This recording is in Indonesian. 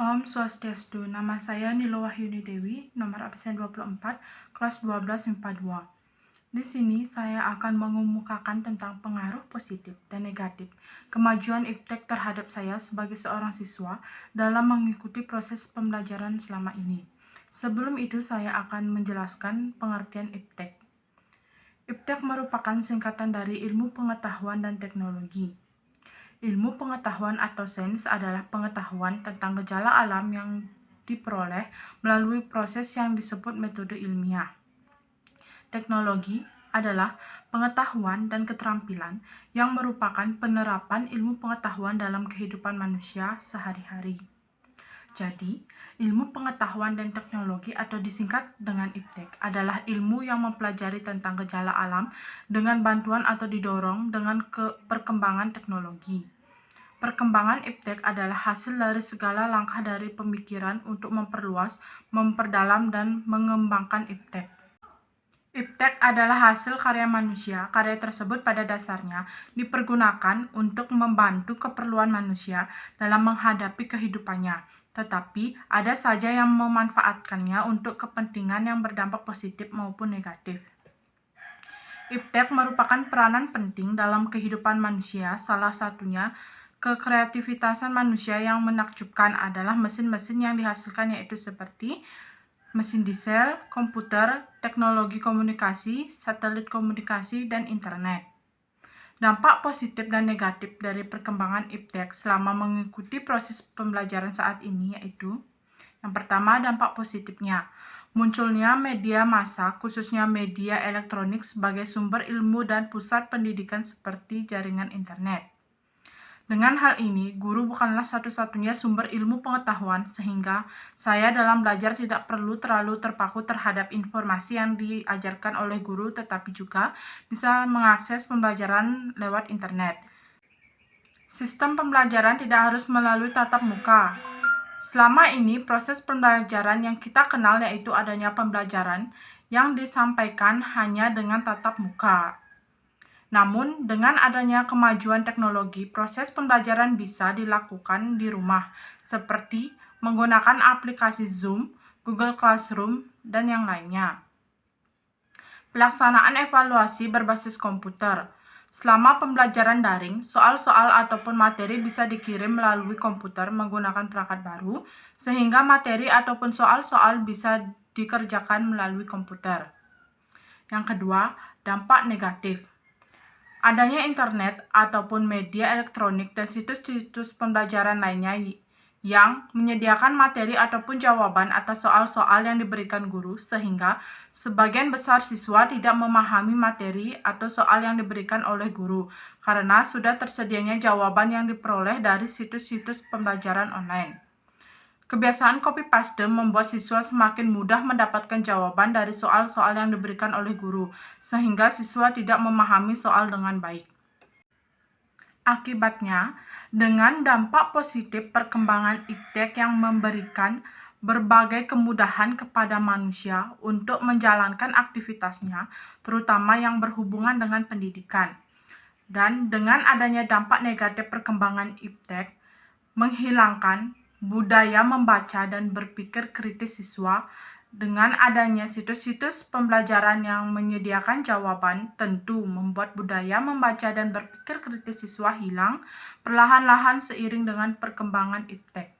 Om Swastiastu, nama saya Nilo Wahyuni Dewi, nomor absen 24, kelas 12 MIPA 2. Di sini saya akan mengemukakan tentang pengaruh positif dan negatif kemajuan iptek terhadap saya sebagai seorang siswa dalam mengikuti proses pembelajaran selama ini. Sebelum itu saya akan menjelaskan pengertian iptek. Iptek merupakan singkatan dari ilmu pengetahuan dan teknologi. Ilmu pengetahuan atau sains adalah pengetahuan tentang gejala alam yang diperoleh melalui proses yang disebut metode ilmiah. Teknologi adalah pengetahuan dan keterampilan yang merupakan penerapan ilmu pengetahuan dalam kehidupan manusia sehari-hari. Jadi, ilmu pengetahuan dan teknologi atau disingkat dengan iptek adalah ilmu yang mempelajari tentang gejala alam dengan bantuan atau didorong dengan perkembangan teknologi. Perkembangan iptek adalah hasil dari segala langkah dari pemikiran untuk memperluas, memperdalam, dan mengembangkan iptek. Iptek adalah hasil karya manusia. Karya tersebut pada dasarnya dipergunakan untuk membantu keperluan manusia dalam menghadapi kehidupannya. Tetapi ada saja yang memanfaatkannya untuk kepentingan yang berdampak positif maupun negatif. Iptek merupakan peranan penting dalam kehidupan manusia. Salah satunya kekreativitasan manusia yang menakjubkan adalah mesin-mesin yang dihasilkan, yaitu seperti mesin diesel, komputer, teknologi komunikasi, satelit komunikasi, dan internet. Dampak positif dan negatif dari perkembangan iptek selama mengikuti proses pembelajaran saat ini yaitu: yang pertama, dampak positifnya. Munculnya media massa, khususnya media elektronik sebagai sumber ilmu dan pusat pendidikan seperti jaringan internet. Dengan hal ini, guru bukanlah satu-satunya sumber ilmu pengetahuan, sehingga saya dalam belajar tidak perlu terlalu terpaku terhadap informasi yang diajarkan oleh guru, tetapi juga bisa mengakses pembelajaran lewat internet. Sistem pembelajaran tidak harus melalui tatap muka. Selama ini, proses pembelajaran yang kita kenal yaitu adanya pembelajaran yang disampaikan hanya dengan tatap muka. Namun, dengan adanya kemajuan teknologi, proses pembelajaran bisa dilakukan di rumah, seperti menggunakan aplikasi Zoom, Google Classroom, dan yang lainnya. Pelaksanaan evaluasi berbasis komputer. Selama pembelajaran daring, soal-soal ataupun materi bisa dikirim melalui komputer menggunakan perangkat baru, sehingga materi ataupun soal-soal bisa dikerjakan melalui komputer. Yang kedua, dampak negatif. Adanya internet ataupun media elektronik dan situs-situs pembelajaran lainnya yang menyediakan materi ataupun jawaban atas soal-soal yang diberikan guru, sehingga sebagian besar siswa tidak memahami materi atau soal yang diberikan oleh guru karena sudah tersedianya jawaban yang diperoleh dari situs-situs pembelajaran online. Kebiasaan copy-paste membuat siswa semakin mudah mendapatkan jawaban dari soal-soal yang diberikan oleh guru, sehingga siswa tidak memahami soal dengan baik. Akibatnya, dengan dampak positif perkembangan iptek yang memberikan berbagai kemudahan kepada manusia untuk menjalankan aktivitasnya, terutama yang berhubungan dengan pendidikan. Dan dengan adanya dampak negatif perkembangan iptek, menghilangkan budaya membaca dan berpikir kritis siswa. Dengan adanya situs-situs pembelajaran yang menyediakan jawaban, tentu membuat budaya membaca dan berpikir kritis siswa hilang perlahan-lahan seiring dengan perkembangan iptek.